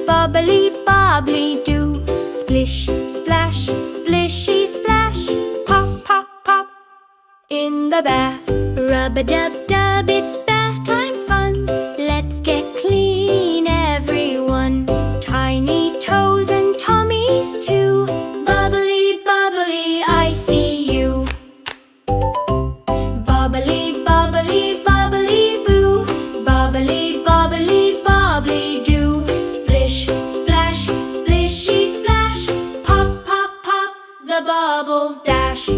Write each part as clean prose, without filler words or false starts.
Bubbly, bobbly, do. Splish, splash, splishy, splash. Pop, pop, pop. In the bath, rub-a-dub-dub, it's bath time fun. Let's get clean, everyone. Tiny toes and tummies too. Bubbly, bubbly, I see you. Bubbly, bubbly, bubbly, boo. Bubbly, bubbly, bobbly, do. Splish, splash, splishy, splash. Pop, pop, pop, the bubbles dash.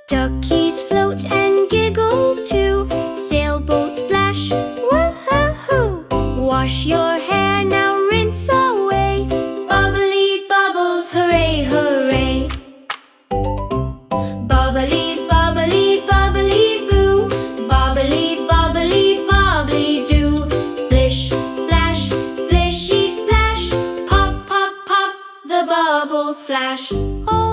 Duckies float and giggle too. Sailboat splash, woo-hoo-hoo. Wash your hair, now rinse away. Bubbly bubbles, hooray, hooray. Bubbly, bubbly, bubbly, boo. Bubbly, bubbly, bobbly, do. Splish, splash, splishy, splash. Pop, pop, pop, the bubbles flash. Oh,